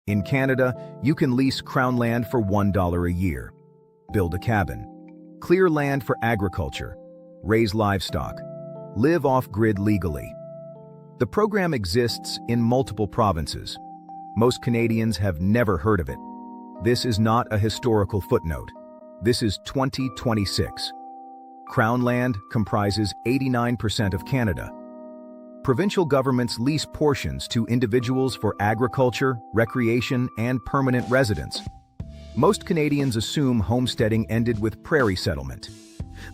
In Canada, you can lease Crown land for $1 a year. Build a cabin. Clear land for agriculture. Raise livestock. Live off-grid legally. The program exists in multiple provinces. Most Canadians have never heard of it. This is not a historical footnote. This is 2026. Crown land comprises 89% of Canada. Provincial governments lease portions to individuals for agriculture, recreation, and permanent residence. Most Canadians assume homesteading ended with prairie settlement.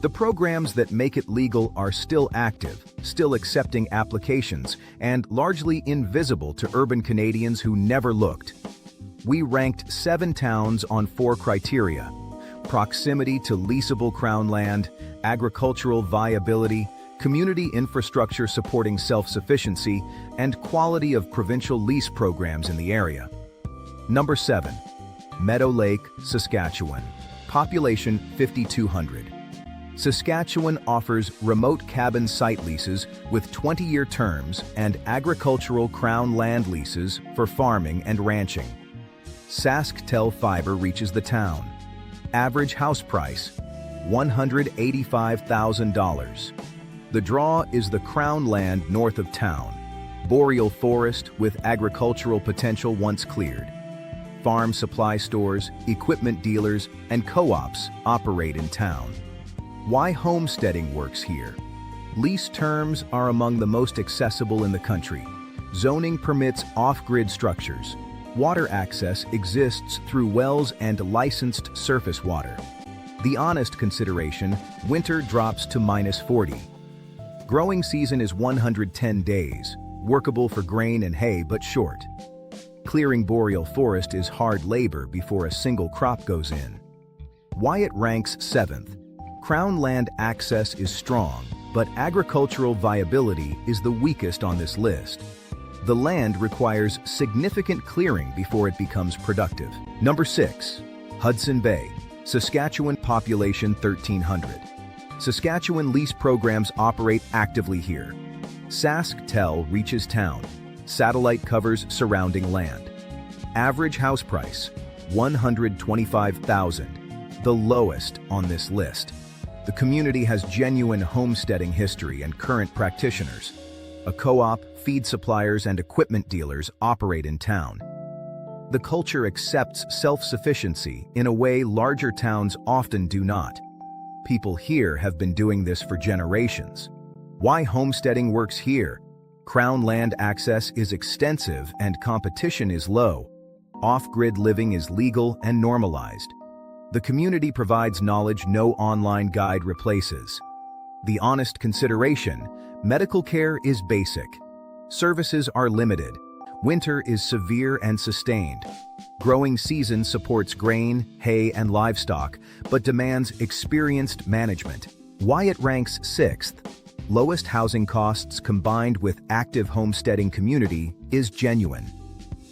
The programs that make it legal are still active, still accepting applications, and largely invisible to urban Canadians who never looked. We ranked 7 towns on 4 criteria: proximity to leasable Crown land, agricultural viability, community infrastructure supporting self-sufficiency, and quality of provincial lease programs in the area. Number 7. Meadow Lake, Saskatchewan. Population 5,200. Saskatchewan offers remote cabin site leases with 20-year terms and agricultural Crown land leases for farming and ranching. SaskTel fiber reaches the town. Average house price, $185,000. The draw is the Crown land north of town, boreal forest with agricultural potential once cleared. Farm supply stores, equipment dealers, and co-ops operate in town. Why homesteading works here? Lease terms are among the most accessible in the country. Zoning permits off-grid structures. Water access exists through wells and licensed surface water. The honest consideration, winter drops to -40. Growing season is 110 days, workable for grain and hay but short. Clearing boreal forest is hard labor before a single crop goes in. Why it ranks 7th? Crown land access is strong, but agricultural viability is the weakest on this list. The land requires significant clearing before it becomes productive. Number 6. Hudson Bay, Saskatchewan. Population 1,300. Saskatchewan lease programs operate actively here. SaskTel reaches town. Satellite covers surrounding land. Average house price, $125,000, the lowest on this list. The community has genuine homesteading history and current practitioners. A co-op, feed suppliers, and equipment dealers operate in town. The culture accepts self-sufficiency in a way larger towns often do not. People here have been doing this for generations. Why homesteading works here? Crown land access is extensive and competition is low. Off-grid living is legal and normalized. The community provides knowledge no online guide replaces. The honest consideration, medical care is basic. Services are limited. Winter is severe and sustained. Growing season supports grain, hay, and livestock, but demands experienced management. Why it ranks 6th? Lowest housing costs combined with active homesteading community is genuine.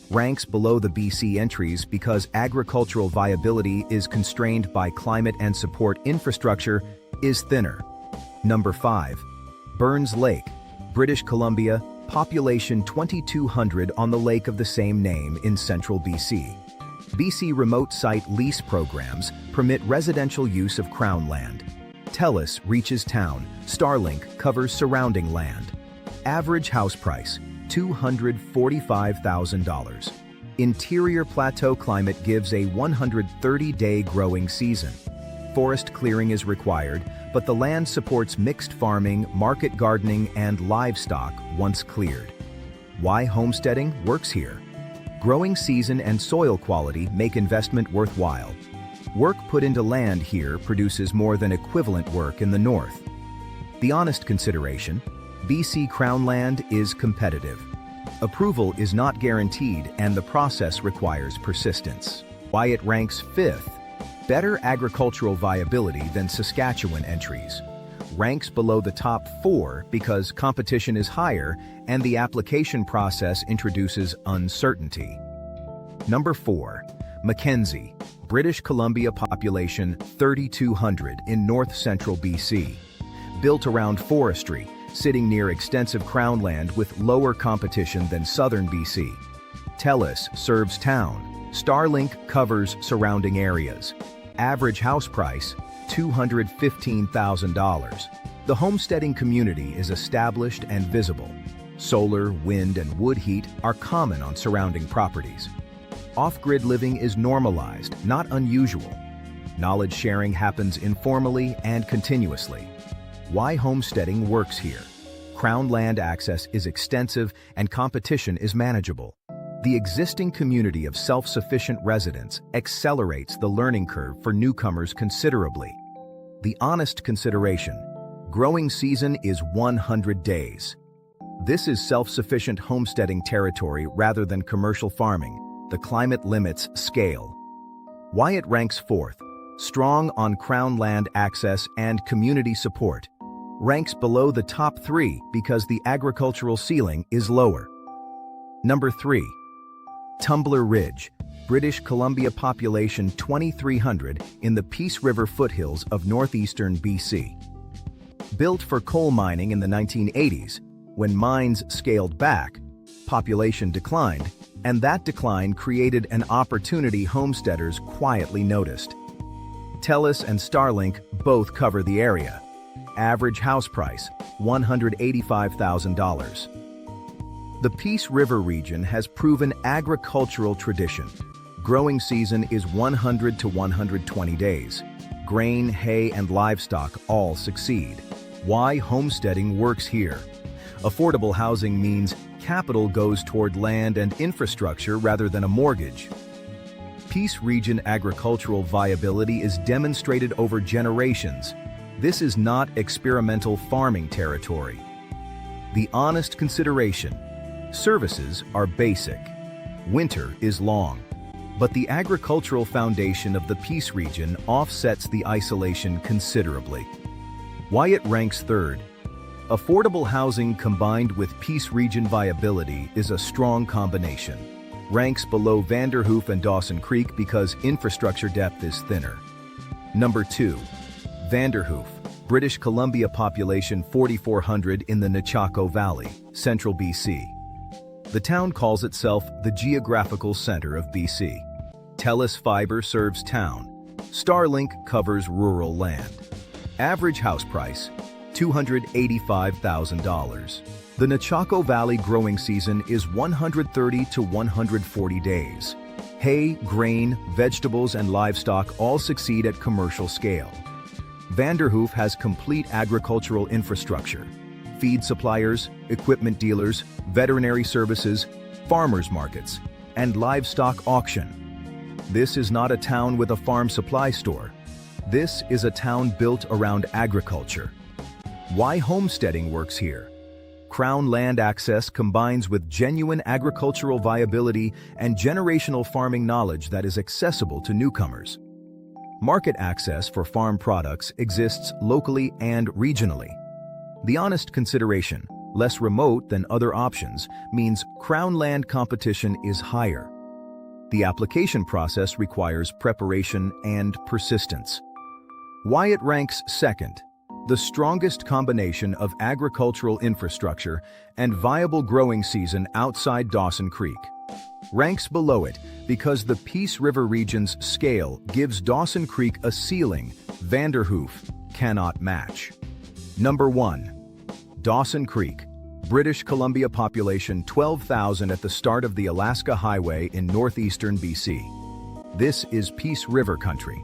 Ranks below the BC entries because agricultural viability is constrained by climate and support infrastructure is thinner. Number 5. Burns Lake, British Columbia. Population 2,200 on the lake of the same name in central BC. BC remote site lease programs permit residential use of Crown land. TELUS reaches town. Starlink covers surrounding land. Average house price, $245,000. Interior plateau climate gives a 130-day growing season. Forest clearing is required, but the land supports mixed farming, market gardening, and livestock once cleared. Why homesteading works here? Growing season and soil quality make investment worthwhile. Work put into land here produces more than equivalent work in the north. The honest consideration, BC Crown land is competitive. Approval is not guaranteed and the process requires persistence. Why it ranks 5th? Better agricultural viability than Saskatchewan entries. Ranks below the top 4 because competition is higher and the application process introduces uncertainty. Number 4. Mackenzie, British Columbia. Population 3,200 in north-central BC. Built around forestry, sitting near extensive Crown land with lower competition than southern BC. Telus serves town. Starlink covers surrounding areas. Average house price, $215,000. The homesteading community is established and visible. Solar, wind, and wood heat are common on surrounding properties. Off-grid living is normalized, not unusual. Knowledge sharing happens informally and continuously. Why homesteading works here? Crown land access is extensive and competition is manageable. The existing community of self-sufficient residents accelerates the learning curve for newcomers considerably. The honest consideration: growing season is 100 days. This is self-sufficient homesteading territory rather than commercial farming. The climate limits scale. Why it ranks fourth: strong on crown land access and community support. Ranks below the top 3 because the agricultural ceiling is lower. Number 3. Tumbler Ridge, British Columbia, population 2,300 in the Peace River foothills of northeastern BC. Built for coal mining in the 1980s, when mines scaled back, population declined, and that decline created an opportunity homesteaders quietly noticed. Telus and Starlink both cover the area. Average house price, $185,000. The Peace River region has proven agricultural tradition. Growing season is 100 to 120 days. Grain, hay, and livestock all succeed. Why homesteading works here? Affordable housing means capital goes toward land and infrastructure rather than a mortgage. Peace region agricultural viability is demonstrated over generations. This is not experimental farming territory. The honest consideration: services are basic. Winter is long. But the agricultural foundation of the Peace region offsets the isolation considerably. Why it ranks third? Affordable housing combined with Peace region viability is a strong combination. Ranks below Vanderhoof and Dawson Creek because infrastructure depth is thinner. Number 2. Vanderhoof, British Columbia, population 4,400 in the Nechako Valley, central BC. The town calls itself the geographical center of BC. Telus Fiber serves town. Starlink covers rural land. Average house price, $285,000. The Nechako Valley growing season is 130 to 140 days. Hay, grain, vegetables, and livestock all succeed at commercial scale. Vanderhoof has complete agricultural infrastructure: feed suppliers, equipment dealers, veterinary services, farmers markets, and livestock auction. This is not a town with a farm supply store. This is a town built around agriculture. Why homesteading works here? Crown land access combines with genuine agricultural viability and generational farming knowledge that is accessible to newcomers. Market access for farm products exists locally and regionally. The honest consideration: less remote than other options, means crown land competition is higher. The application process requires preparation and persistence. Why it ranks second? The strongest combination of agricultural infrastructure and viable growing season outside Dawson Creek. Ranks below it because the Peace River region's scale gives Dawson Creek a ceiling Vanderhoof cannot match. Number 1. Dawson Creek, British Columbia, population 12,000 at the start of the Alaska Highway in northeastern BC. This is Peace River country,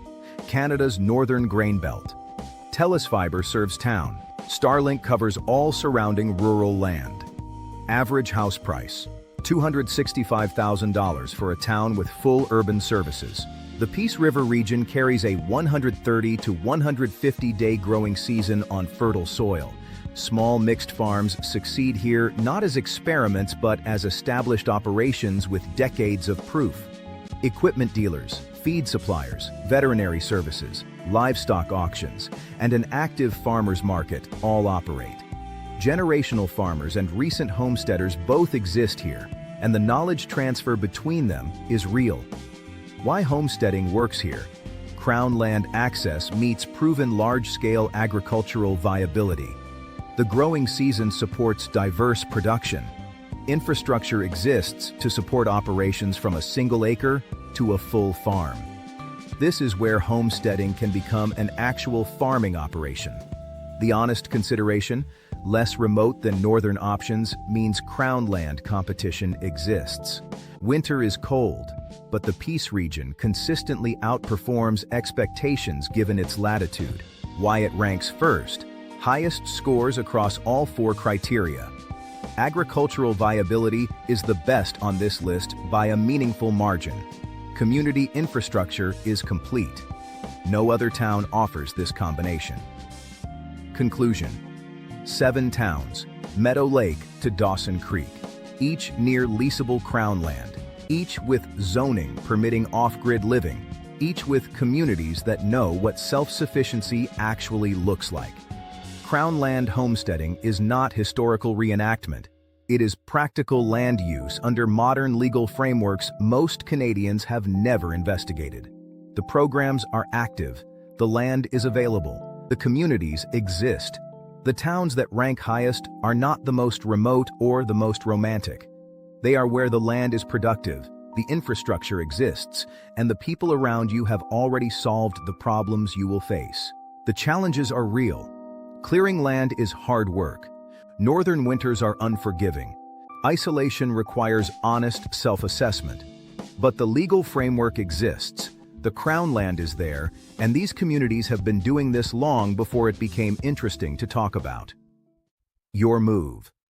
Canada's northern grain belt. Telus Fiber serves town. Starlink covers all surrounding rural land. Average house price, $265,000 for a town with full urban services. The Peace River region carries a 130 to 150 day growing season on fertile soil. Small mixed farms succeed here not as experiments but as established operations with decades of proof. Equipment dealers, feed suppliers, veterinary services, livestock auctions, and an active farmers market all operate. Generational farmers and recent homesteaders both exist here, and the knowledge transfer between them is real. Why homesteading works here? Crown land access meets proven large-scale agricultural viability. The growing season supports diverse production. Infrastructure exists to support operations from a single acre to a full farm. This is where homesteading can become an actual farming operation. The honest consideration, less remote than northern options, means crown land competition exists. Winter is cold, but the Peace region consistently outperforms expectations given its latitude. Why it ranks first: highest scores across all 4 criteria. Agricultural viability is the best on this list by a meaningful margin. Community infrastructure is complete. No other town offers this combination. Conclusion: 7 towns, Meadow Lake to Dawson Creek, each near leasable crown land, each with zoning permitting off-grid living, each with communities that know what self-sufficiency actually looks like. Crown land homesteading is not historical reenactment. It is practical land use under modern legal frameworks most Canadians have never investigated. The programs are active, the land is available, the communities exist. The towns that rank highest are not the most remote or the most romantic. They are where the land is productive, the infrastructure exists, and the people around you have already solved the problems you will face. The challenges are real. Clearing land is hard work. Northern winters are unforgiving. Isolation requires honest self-assessment. But the legal framework exists. The crown land is there, and these communities have been doing this long before it became interesting to talk about. Your move.